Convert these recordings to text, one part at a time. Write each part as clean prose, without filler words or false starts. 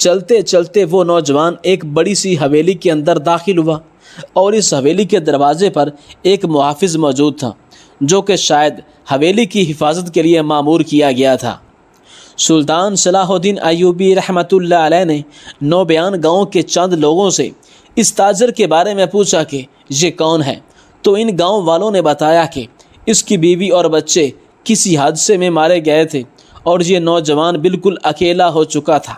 چلتے چلتے وہ نوجوان ایک بڑی سی حویلی کے اندر داخل ہوا اور اس حویلی کے دروازے پر ایک محافظ موجود تھا جو کہ شاید حویلی کی حفاظت کے لیے مامور کیا گیا تھا۔ سلطان صلاح الدین ایوبی رحمۃ اللہ علیہ نے نوبیان گاؤں کے چند لوگوں سے اس تاجر کے بارے میں پوچھا کہ یہ کون ہے، تو ان گاؤں والوں نے بتایا کہ اس کی بیوی اور بچے کسی حادثے میں مارے گئے تھے اور یہ نوجوان بالکل اکیلا ہو چکا تھا،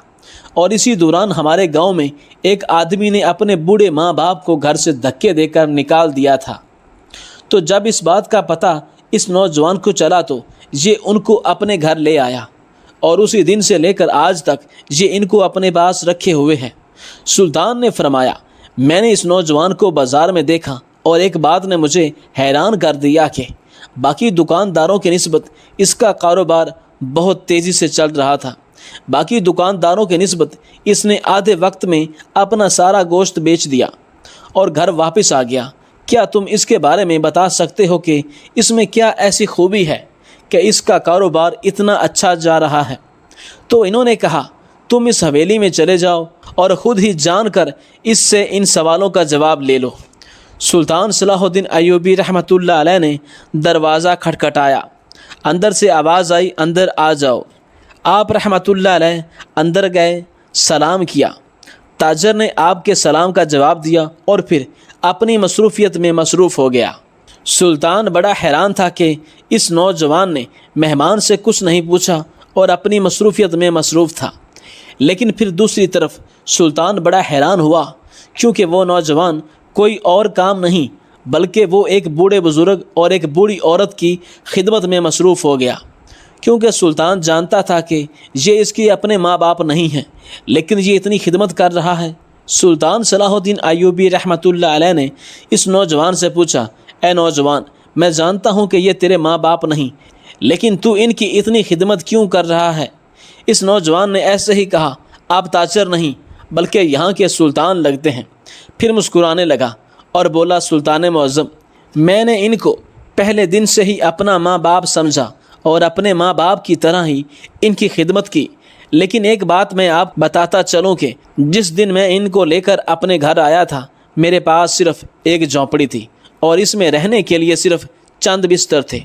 اور اسی دوران ہمارے گاؤں میں ایک آدمی نے اپنے بوڑھے ماں باپ کو گھر سے دھکے دے کر نکال دیا تھا۔ تو جب اس بات کا پتہ اس نوجوان کو چلا تو یہ ان کو اپنے گھر لے آیا، اور اسی دن سے لے کر آج تک یہ ان کو اپنے پاس رکھے ہوئے ہیں۔ سلطان نے فرمایا، میں نے اس نوجوان کو بازار میں دیکھا اور ایک بات نے مجھے حیران کر دیا کہ باقی دکانداروں کی نسبت اس کا کاروبار بہت تیزی سے چل رہا تھا۔ باقی دکانداروں کی نسبت اس نے آدھے وقت میں اپنا سارا گوشت بیچ دیا اور گھر واپس آ گیا۔ کیا تم اس کے بارے میں بتا سکتے ہو کہ اس میں کیا ایسی خوبی ہے کہ اس کا کاروبار اتنا اچھا جا رہا ہے؟ تو انہوں نے کہا، تم اس حویلی میں چلے جاؤ اور خود ہی جان کر اس سے ان سوالوں کا جواب لے لو۔ سلطان صلاح الدین ایوبی رحمۃ اللہ علیہ نے دروازہ کھٹکھٹایا۔ اندر سے آواز آئی، اندر آ جاؤ۔ آپ رحمۃ اللہ علیہ اندر گئے، سلام کیا۔ تاجر نے آپ کے سلام کا جواب دیا اور پھر اپنی مصروفیت میں مصروف ہو گیا۔ سلطان بڑا حیران تھا کہ اس نوجوان نے مہمان سے کچھ نہیں پوچھا اور اپنی مصروفیت میں مصروف تھا، لیکن پھر دوسری طرف سلطان بڑا حیران ہوا کیونکہ وہ نوجوان کوئی اور کام نہیں بلکہ وہ ایک بوڑھے بزرگ اور ایک بوڑھی عورت کی خدمت میں مصروف ہو گیا، کیونکہ سلطان جانتا تھا کہ یہ اس کے اپنے ماں باپ نہیں ہیں، لیکن یہ اتنی خدمت کر رہا ہے۔ سلطان صلاح الدین ایوبی رحمۃ اللہ علیہ نے اس نوجوان سے پوچھا، اے نوجوان، میں جانتا ہوں کہ یہ تیرے ماں باپ نہیں، لیکن تو ان کی اتنی خدمت کیوں کر رہا ہے؟ اس نوجوان نے ایسے ہی کہا، آپ تاجر نہیں بلکہ یہاں کے سلطان لگتے ہیں۔ پھر مسکرانے لگا اور بولا، سلطان معظم، میں نے ان کو پہلے دن سے ہی اپنا ماں باپ سمجھا اور اپنے ماں باپ کی طرح ہی ان کی خدمت کی، لیکن ایک بات میں آپ بتاتا چلوں کہ جس دن میں ان کو لے کر اپنے گھر آیا تھا میرے پاس صرف ایک جھونپڑی تھی اور اس میں رہنے کے لیے صرف چند بستر تھے،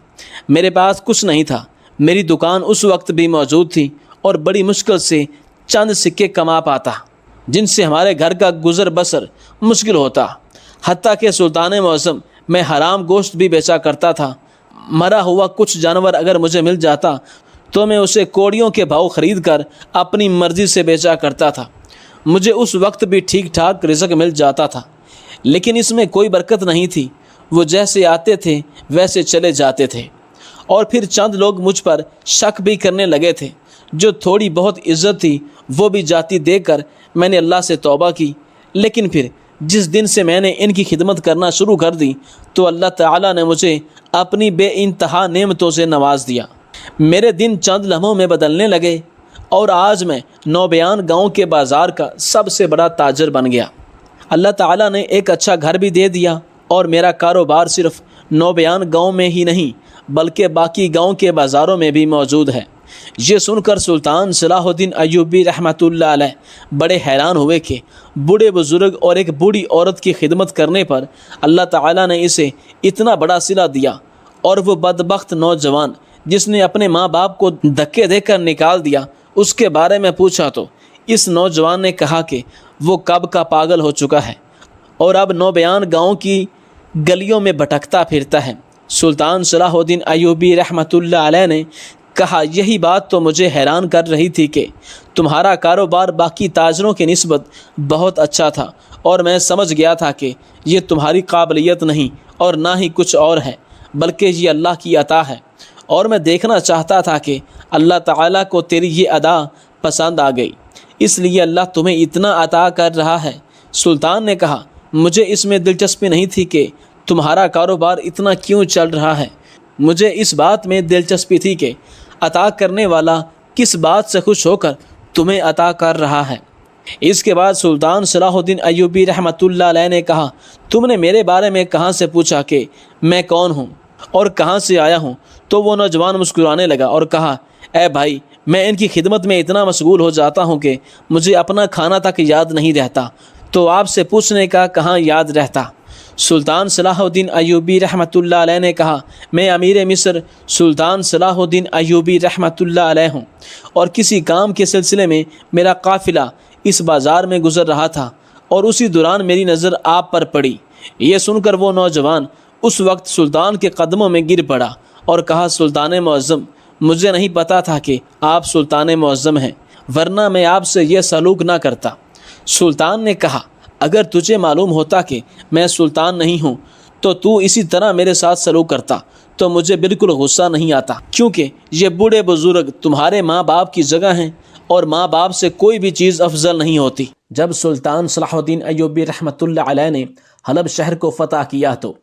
میرے پاس کچھ نہیں تھا۔ میری دکان اس وقت بھی موجود تھی اور بڑی مشکل سے چند سکے کما پاتا جن سے ہمارے گھر کا گزر بسر مشکل ہوتا، حتیٰ کہ سلطان معظم میں حرام گوشت بھی بیچا کرتا تھا۔ مرا ہوا کچھ جانور اگر مجھے مل جاتا تو میں اسے کوڑیوں کے بھاؤ خرید کر اپنی مرضی سے بیچا کرتا تھا۔ مجھے اس وقت بھی ٹھیک ٹھاک رزق مل جاتا تھا، لیکن اس میں کوئی برکت نہیں تھی۔ وہ جیسے آتے تھے ویسے چلے جاتے تھے، اور پھر چند لوگ مجھ پر شک بھی کرنے لگے تھے۔ جو تھوڑی بہت عزت تھی وہ بھی جاتی دیکھ کر میں نے اللہ سے توبہ کی، لیکن پھر جس دن سے میں نے ان کی خدمت کرنا شروع کر دی تو اللہ تعالیٰ نے مجھے اپنی بے انتہا نعمتوں سے نواز دیا۔ میرے دن چند لمحوں میں بدلنے لگے اور آج میں نوبیان گاؤں کے بازار کا سب سے بڑا تاجر بن گیا۔ اللہ تعالیٰ نے ایک اچھا گھر بھی دے دیا اور میرا کاروبار صرف نوبیان گاؤں میں ہی نہیں بلکہ باقی گاؤں کے بازاروں میں بھی موجود ہے۔ یہ سن کر سلطان صلاح الدین ایوبی رحمۃ اللہ علیہ بڑے حیران ہوئے کہ بوڑھے بزرگ اور ایک بوڑھی عورت کی خدمت کرنے پر اللہ تعالیٰ نے اسے اتنا بڑا صلہ دیا، اور وہ بدبخت نوجوان جس نے اپنے ماں باپ کو دھکے دے کر نکال دیا اس کے بارے میں پوچھا تو اس نوجوان نے کہا کہ وہ کب کا پاگل ہو چکا ہے اور اب نوبیان گاؤں کی گلیوں میں بھٹکتا پھرتا ہے۔ سلطان صلاح الدین ایوبی رحمۃ اللہ علیہ نے کہا، یہی بات تو مجھے حیران کر رہی تھی کہ تمہارا کاروبار باقی تاجروں کی نسبت بہت اچھا تھا، اور میں سمجھ گیا تھا کہ یہ تمہاری قابلیت نہیں اور نہ ہی کچھ اور ہے بلکہ یہ اللہ کی عطا ہے، اور میں دیکھنا چاہتا تھا کہ اللہ تعالیٰ کو تیری یہ ادا پسند آ گئی، اس لیے اللہ تمہیں اتنا عطا کر رہا ہے۔ سلطان نے کہا، مجھے اس میں دلچسپی نہیں تھی کہ تمہارا کاروبار اتنا کیوں چل رہا ہے، مجھے اس بات میں دلچسپی تھی کہ عطا کرنے والا کس بات سے خوش ہو کر تمہیں عطا کر رہا ہے۔ اس کے بعد سلطان صلاح الدین ایوبی رحمۃ اللہ علیہ نے کہا، تم نے میرے بارے میں کہاں سے پوچھا کہ میں کون ہوں اور کہاں سے آیا ہوں؟ تو وہ نوجوان مسکرانے لگا اور کہا، اے بھائی، میں ان کی خدمت میں اتنا مشغول ہو جاتا ہوں کہ مجھے اپنا کھانا تک یاد نہیں رہتا، تو آپ سے پوچھنے کا کہاں یاد رہتا۔ سلطان صلاح الدین ایوبی رحمۃ اللہ علیہ نے کہا، میں امیر مصر سلطان صلاح الدین ایوبی رحمۃ اللہ علیہ ہوں، اور کسی کام کے سلسلے میں میرا قافلہ اس بازار میں گزر رہا تھا، اور اسی دوران میری نظر آپ پر پڑی۔ یہ سن کر وہ نوجوان اس وقت سلطان کے قدموں میں گر پڑا اور کہا، سلطان معظم، مجھے نہیں پتا تھا کہ آپ سلطان معظم ہیں، ورنہ میں آپ سے یہ سلوک نہ کرتا۔ سلطان نے کہا، اگر تجھے معلوم ہوتا کہ میں سلطان نہیں ہوں تو اسی طرح میرے ساتھ سلوک کرتا تو مجھے بالکل غصہ نہیں آتا، کیونکہ یہ بوڑھے بزرگ تمہارے ماں باپ کی جگہ ہیں، اور ماں باپ سے کوئی بھی چیز افضل نہیں ہوتی۔ جب سلطان صلاح الدین ایوبی رحمۃ اللہ علیہ نے حلب شہر کو فتح کیا تو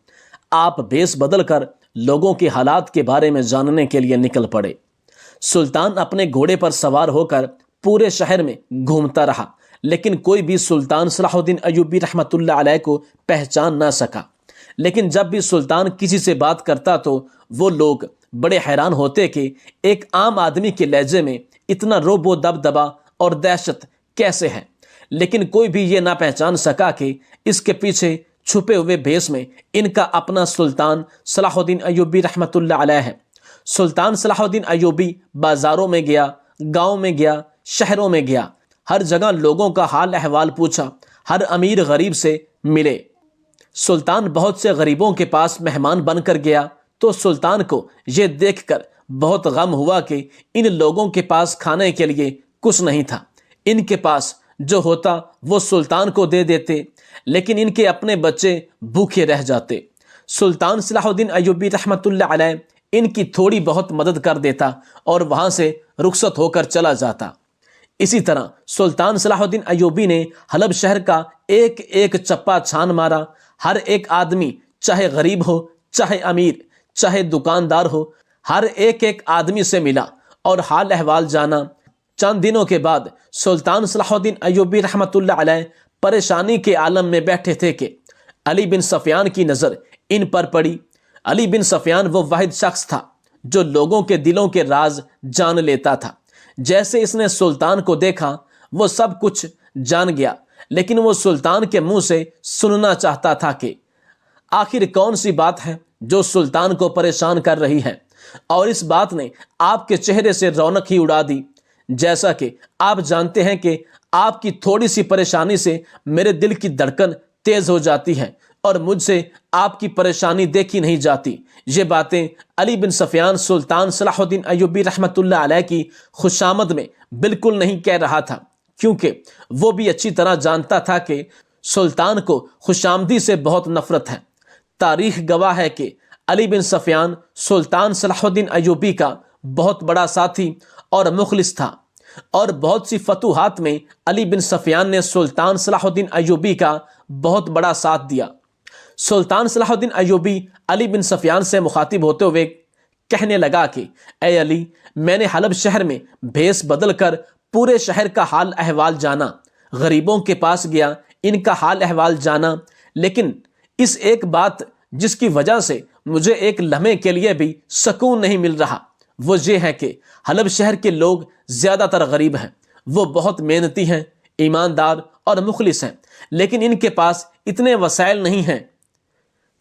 آپ بیس بدل کر لوگوں کے حالات کے بارے میں جاننے کے لیے نکل پڑے۔ سلطان اپنے گھوڑے پر سوار ہو کر پورے شہر میں گھومتا رہا، لیکن کوئی بھی سلطان صلاح الدین ایوبی رحمۃ اللہ علیہ کو پہچان نہ سکا۔ لیکن جب بھی سلطان کسی سے بات کرتا تو وہ لوگ بڑے حیران ہوتے کہ ایک عام آدمی کے لہجے میں اتنا رعب و دبدبا اور دہشت کیسے ہے، لیکن کوئی بھی یہ نہ پہچان سکا کہ اس کے پیچھے چھپے ہوئے بھیس میں ان کا اپنا سلطان صلاح الدین ایوبی رحمۃ اللہ علیہ ہے۔ سلطان صلاح الدین ایوبی بازاروں میں گیا، گاؤں میں گیا، شہروں میں گیا، ہر جگہ لوگوں کا حال احوال پوچھا، ہر امیر غریب سے ملے۔ سلطان بہت سے غریبوں کے پاس مہمان بن کر گیا تو سلطان کو یہ دیکھ کر بہت غم ہوا کہ ان لوگوں کے پاس کھانے کے لیے کچھ نہیں تھا۔ ان کے پاس جو ہوتا وہ سلطان کو دے دیتے، لیکن ان کے اپنے بچے بھوکے رہ جاتے۔ سلطان صلاح الدین ایوبی رحمۃ اللہ علیہ ان کی تھوڑی بہت مدد کر دیتا اور وہاں سے رخصت ہو کر چلا جاتا۔ اسی طرح سلطان صلاح الدین ایوبی نے حلب شہر کا ایک ایک چپا چھان مارا۔ ہر ایک آدمی، چاہے غریب ہو، چاہے امیر، چاہے دکاندار ہو، ہر ایک ایک آدمی سے ملا اور حال احوال جانا۔ چند دنوں کے بعد سلطان صلاح الدین ایوبی رحمۃ اللہ علیہ پریشانی کے عالم میں بیٹھے تھے کہ علی بن سفیان کی نظر ان پر پڑی۔ علی بن سفیان وہ واحد شخص تھا جو لوگوں کے دلوں کے راز جان لیتا تھا۔ جیسے اس نے سلطان کو دیکھا وہ سب کچھ جان گیا، لیکن وہ سلطان کے منہ سے سننا چاہتا تھا کہ آخر کون سی بات ہے جو سلطان کو پریشان کر رہی ہے، اور اس بات نے آپ کے چہرے سے رونق ہی اڑا دی۔ جیسا کہ آپ جانتے ہیں کہ آپ کی تھوڑی سی پریشانی سے میرے دل کی دھڑکن تیز ہو جاتی ہے اور مجھ سے آپ کی پریشانی دیکھی نہیں جاتی۔ یہ باتیں علی بن سفیان سلطان صلاح الدین ایوبی رحمۃ اللہ علیہ کی خوشامد میں بالکل نہیں کہہ رہا تھا، کیونکہ وہ بھی اچھی طرح جانتا تھا کہ سلطان کو خوشامدی سے بہت نفرت ہے۔ تاریخ گواہ ہے کہ علی بن سفیان سلطان صلاح الدین ایوبی کا بہت بڑا ساتھی اور مخلص تھا، اور بہت سی فتوحات میں علی بن سفیان نے سلطان صلاح الدین ایوبی کا بہت بڑا ساتھ دیا۔ سلطان صلاح الدین ایوبی علی بن سفیان سے مخاطب ہوتے ہوئے کہنے لگا کہ اے علی، میں نے حلب شہر میں بھیس بدل کر پورے شہر کا حال احوال جانا، غریبوں کے پاس گیا، ان کا حال احوال جانا، لیکن اس ایک بات جس کی وجہ سے مجھے ایک لمحے کے لیے بھی سکون نہیں مل رہا، وہ یہ ہے کہ حلب شہر کے لوگ زیادہ تر غریب ہیں۔ وہ بہت محنتی ہیں، ایماندار اور مخلص ہیں، لیکن ان کے پاس اتنے وسائل نہیں ہیں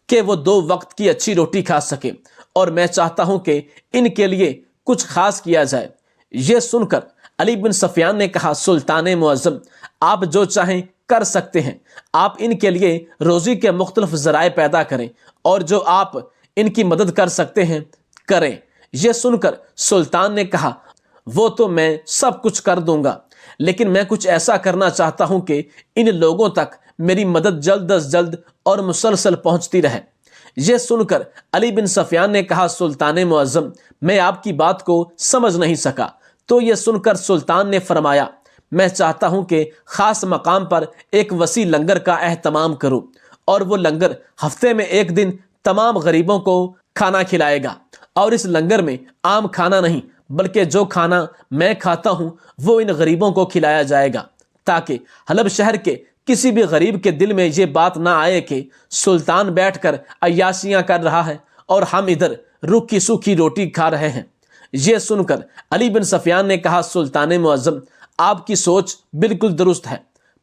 کہ وہ 2 وقت کی اچھی روٹی کھا سکے، اور میں چاہتا ہوں کہ ان کے لیے کچھ خاص کیا جائے۔ یہ سن کر علی بن سفیان نے کہا، سلطان معظم، آپ جو چاہیں کر سکتے ہیں، آپ ان کے لیے روزی کے مختلف ذرائع پیدا کریں، اور جو آپ ان کی مدد کر سکتے ہیں کریں۔ یہ سن کر سلطان نے کہا، وہ تو میں سب کچھ کر دوں گا، لیکن میں کچھ ایسا کرنا چاہتا ہوں کہ ان لوگوں تک میری مدد جلد از جلد اور مسلسل پہنچتی رہے۔ یہ سن کر علی بن سفیان نے کہا، سلطان معظم، میں آپ کی بات کو سمجھ نہیں سکا۔ تو یہ سن کر سلطان نے فرمایا، میں چاہتا ہوں کہ خاص مقام پر ایک وسیع لنگر کا اہتمام کروں، اور وہ لنگر ہفتے میں 1 دن تمام غریبوں کو کھانا کھلائے گا، اور اس لنگر میں عام کھانا نہیں بلکہ جو کھانا میں کھاتا ہوں وہ ان غریبوں کو کھلایا جائے گا، تاکہ حلب شہر کے کسی بھی غریب کے دل میں یہ بات نہ آئے کہ سلطان بیٹھ کر عیاشیاں کر رہا ہے اور ہم ادھر رکھی سوکھی روٹی کھا رہے ہیں۔ یہ سن کر علی بن سفیان نے کہا سلطان معظم آپ کی سوچ بالکل درست ہے۔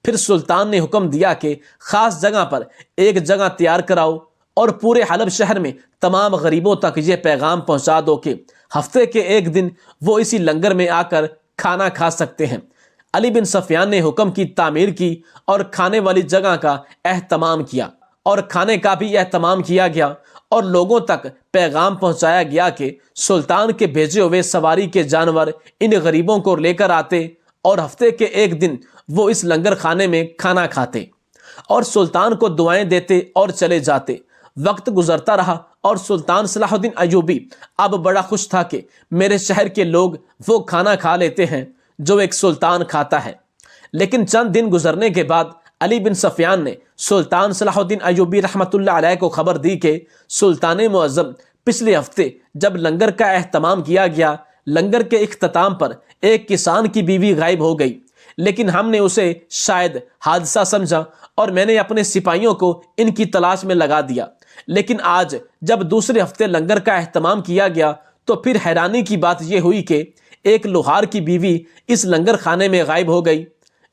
پھر سلطان نے حکم دیا کہ خاص جگہ پر ایک جگہ تیار کراؤ اور پورے حلب شہر میں تمام غریبوں تک یہ پیغام پہنچا دو کہ ہفتے کے ایک دن وہ اسی لنگر میں آ کر کھانا کھا سکتے ہیں۔ علی بن سفیان نے حکم کی تعمیر کی اور کھانے والی جگہ کا اہتمام کیا اور کھانے کا بھی اہتمام کیا گیا، اور لوگوں تک پیغام پہنچایا گیا کہ سلطان کے بھیجے ہوئے سواری کے جانور ان غریبوں کو لے کر آتے اور ہفتے کے ایک دن وہ اس لنگر خانے میں کھانا کھاتے اور سلطان کو دعائیں دیتے اور چلے جاتے۔ وقت گزرتا رہا اور سلطان صلاح الدین ایوبی اب بڑا خوش تھا کہ میرے شہر کے لوگ وہ کھانا کھا لیتے ہیں جو ایک سلطان کھاتا ہے۔ لیکن چند دن گزرنے کے بعد علی بن سفیان نے سلطان صلاح الدین ایوبی رحمۃ اللہ علیہ کو خبر دی کہ سلطان معظم پچھلے ہفتے جب لنگر کا اہتمام کیا گیا، لنگر کے اختتام پر ایک کسان کی بیوی غائب ہو گئی، لیکن ہم نے اسے شاید حادثہ سمجھا اور میں نے اپنے سپاہیوں کو ان کی تلاش میں لگا دیا۔ لیکن آج جب دوسرے ہفتے لنگر کا اہتمام کیا گیا تو پھر حیرانی کی بات یہ ہوئی کہ ایک لوہار کی بیوی اس لنگر خانے میں غائب ہو گئی۔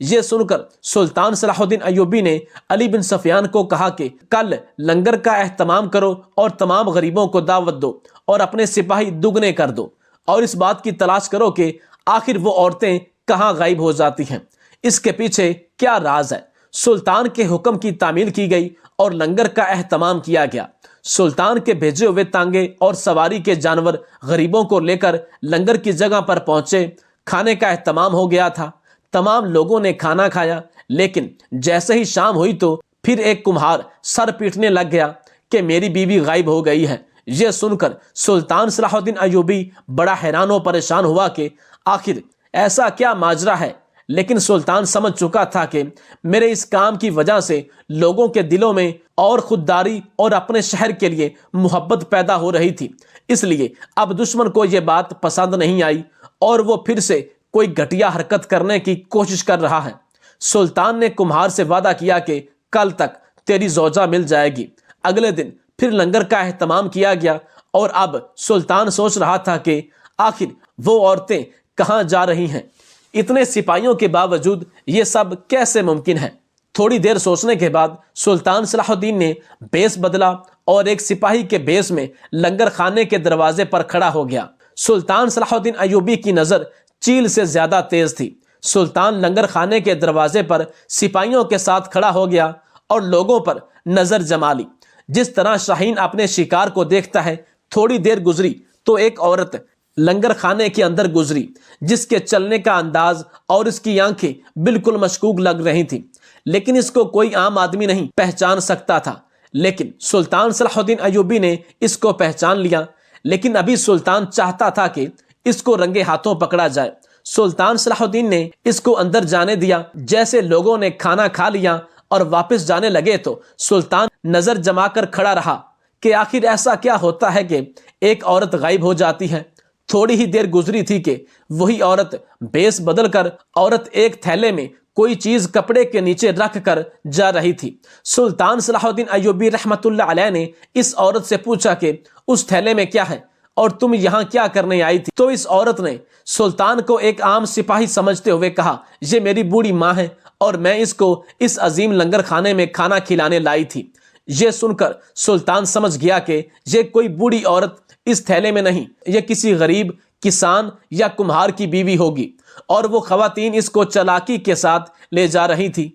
یہ سن کر سلطان صلاح الدین ایوبی نے علی بن سفیان کو کہا کہ کل لنگر کا اہتمام کرو اور تمام غریبوں کو دعوت دو اور اپنے سپاہی دگنے کر دو، اور اس بات کی تلاش کرو کہ آخر وہ عورتیں کہاں غائب ہو جاتی ہیں، اس کے پیچھے کیا راز ہے۔ سلطان کے حکم کی تعمیل کی گئی اور لنگر کا اہتمام کیا گیا۔ سلطان کے بھیجے ہوئے تانگے اور سواری کے جانور غریبوں کو لے کر لنگر کی جگہ پر پہنچے۔ کھانے کا اہتمام ہو گیا تھا، تمام لوگوں نے کھانا کھایا، لیکن جیسے ہی شام ہوئی تو پھر ایک کمہار سر پیٹنے لگ گیا کہ میری بیوی غائب ہو گئی ہے۔ یہ سن کر سلطان صلاح الدین ایوبی بڑا حیران و پریشان ہوا کہ آخر ایسا کیا ماجرا ہے، لیکن سلطان سمجھ چکا تھا کہ میرے اس کام کی وجہ سے لوگوں کے دلوں میں اور خودداری اور اپنے شہر کے لیے محبت پیدا ہو رہی تھی، اس لیے اب دشمن کو یہ بات پسند نہیں آئی اور وہ پھر سے کوئی گھٹیا حرکت کرنے کی کوشش کر رہا ہے۔ سلطان نے کمہار سے وعدہ کیا کہ کل تک تیری زوجہ مل جائے گی۔ اگلے دن پھر لنگر کا اہتمام کیا گیا اور اب سلطان سوچ رہا تھا کہ آخر وہ عورتیں کہاں جا رہی ہیں۔ اتنے سپاہیوں کے باوجود یہ سب کیسے ممکن ہے؟ تھوڑی دیر سوچنے کے بعد سلطان صلاح الدین نے بیس بدلا اور ایک سپاہی کے بیس میں لنگر خانے کے دروازے پر کھڑا ہو گیا۔ سلطان صلاح الدین ایوبی کی نظر چیل سے زیادہ تیز تھی۔ سلطان لنگر خانے کے دروازے پر سپاہیوں کے ساتھ کھڑا ہو گیا اور لوگوں پر نظر جما لی، جس طرح شاہین اپنے شکار کو دیکھتا ہے۔ تھوڑی دیر گزری تو ایک عورت لنگر خانے کے اندر گزری، جس کے چلنے کا انداز اور اس کی آنکھیں بالکل مشکوک لگ رہی تھیں، لیکن اس کو کوئی عام آدمی نہیں پہچان سکتا تھا۔ لیکن سلطان صلاح الدین ایوبی نے اس کو پہچان لیا، لیکن ابھی سلطان چاہتا تھا کہ اس کو رنگے ہاتھوں پکڑا جائے۔ سلطان صلاح الدین نے اس کو اندر جانے دیا۔ جیسے لوگوں نے کھانا کھا لیا اور واپس جانے لگے تو سلطان نظر جما کر کھڑا رہا کہ آخر ایسا کیا ہوتا ہے کہ ایک عورت غائب ہو جاتی ہے۔ تھوڑی ہی دیر گزری تھی کہ وہی عورت بیس بدل کر عورت ایک تھیلے میں کوئی چیز کپڑے کے نیچے رکھ کر جا رہی تھی۔ سلطان صلاح الدین ایوبی رحمۃ اللہ علیہ نے اس عورت سے پوچھا کہ اس تھیلے میں کیا ہے اور تم یہاں کیا کرنے آئی تھی؟ تو اس عورت نے سلطان کو ایک عام سپاہی سمجھتے ہوئے کہا، یہ میری بوڑھی ماں ہے اور میں اس کو اس عظیم لنگر خانے میں کھانا کھلانے لائی تھی۔ یہ سن کر سلطان سمجھ گیا کہ یہ کوئی بوڑھی عورت اس تھیلے میں نہیں، یہ کسی غریب کسان یا کمہار کی بیوی ہوگی، اور وہ خواتین اس کو چالاکی کے ساتھ لے جا رہی تھی۔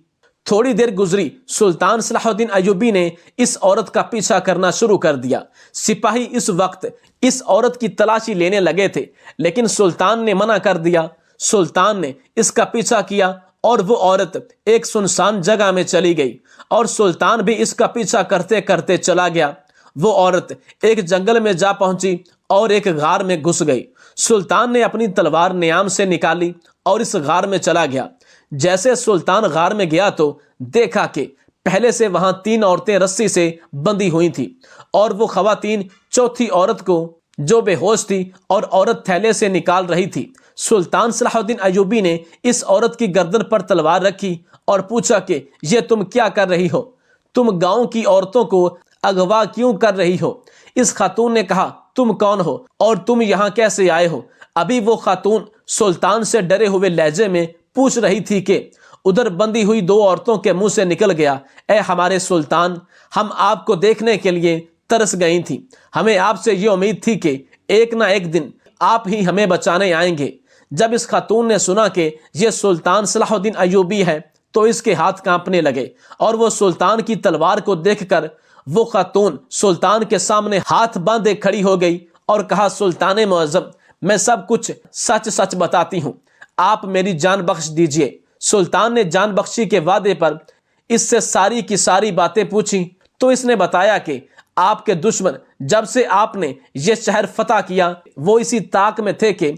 تھوڑی دیر گزری، سلطان صلاح الدین ایوبی نے اس عورت کا پیچھا کرنا شروع کر دیا۔ سپاہی اس وقت اس عورت کی تلاشی لینے لگے تھے، لیکن سلطان نے منع کر دیا۔ سلطان نے اس کا پیچھا کیا اور وہ عورت ایک سنسان جگہ میں چلی گئی، اور سلطان بھی اس کا پیچھا کرتے کرتے چلا گیا۔ وہ عورت ایک جنگل میں جا پہنچی اور ایک غار میں گھس گئی۔ سلطان نے اپنی تلوار نیام سے نکالی اور اس غار میں چلا گیا۔ جیسے سلطان غار میں گیا تو دیکھا کہ پہلے سے وہاں 3 عورتیں رسی سے بندھی ہوئی تھیں، اور وہ خواتین چوتھی عورت کو جو بے ہوش تھی اور عورت تھیلے سے نکال رہی تھی۔ سلطان صلاح الدین ایوبی نے اس عورت کی گردن پر تلوار رکھی اور پوچھا کہ یہ تم کیا کر رہی ہو؟ تم گاؤں کی عورتوں کو اغوا کیوں کر رہی ہو؟ اس خاتون نے کہا، تم کون ہو اور تم یہاں کیسے آئے ہو؟ ابھی وہ خاتون سلطان سے ڈرے ہوئے لہجے میں پوچھ رہی تھی کہ ادھر بندی ہوئی 2 عورتوں کے منہ سے نکل گیا، اے ہمارے سلطان، ہم آپ کو دیکھنے کے لیے ترس گئی تھیں، ہمیں آپ سے یہ امید تھی کہ ایک نہ ایک دن آپ ہی ہمیں بچانے آئیں گے۔ جب اس خاتون نے سنا کہ یہ سلطان صلاح الدین ایوبی ہے تو اس کے ہاتھ کانپنے لگے، اور وہ سلطان کی تلوار کو دیکھ کر وہ خاتون سلطان کے سامنے ہاتھ باندھے کھڑی ہو گئی اور کہا، سلطان معظم، میں سب کچھ سچ سچ بتاتی ہوں، آپ میری جان بخش دیجئے۔ سلطان نے جان بخشی کے وعدے پر اس سے ساری کی ساری باتیں پوچھی تو اس نے بتایا کہ آپ کے دشمن جب سے آپ نے یہ شہر فتح کیا وہ اسی طاق میں تھے کہ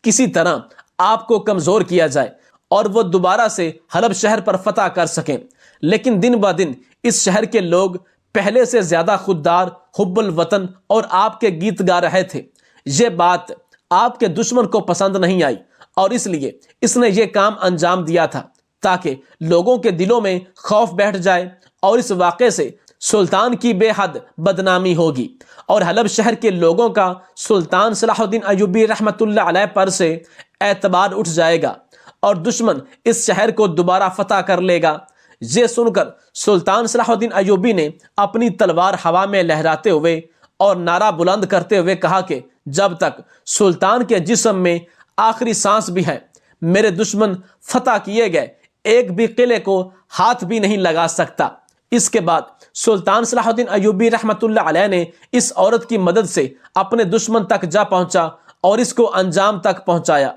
کسی طرح آپ کو کمزور کیا جائے اور وہ دوبارہ سے حلب شہر پر فتح کر سکیں، لیکن دن بہ دن اس شہر کے لوگ پہلے سے زیادہ خوددار، حب الوطن اور آپ کے گیت گا رہے تھے۔ یہ بات آپ کے دشمن کو پسند نہیں آئی اور اس لیے اس نے یہ کام انجام دیا تھا تاکہ لوگوں کے دلوں میں خوف بیٹھ جائے، اور اس واقعے سے سلطان کی بے حد بدنامی ہوگی اور حلب شہر کے لوگوں کا سلطان صلاح الدین ایوبی رحمۃ اللہ علیہ پر سے اعتبار اٹھ جائے گا اور دشمن اس شہر کو دوبارہ فتح کر لے گا۔ یہ سن کر سلطان صلاح الدین ایوبی نے اپنی تلوار ہوا میں لہراتے ہوئے اور نعرہ بلند کرتے ہوئے کہا کہ جب تک سلطان کے جسم میں آخری سانس بھی ہے، میرے دشمن فتح کیے گئے ایک بھی قلعے کو ہاتھ بھی نہیں لگا سکتا۔ اس کے بعد سلطان صلاح الدین ایوبی رحمۃ اللہ علیہ نے اس عورت کی مدد سے اپنے دشمن تک جا پہنچا اور اس کو انجام تک پہنچایا۔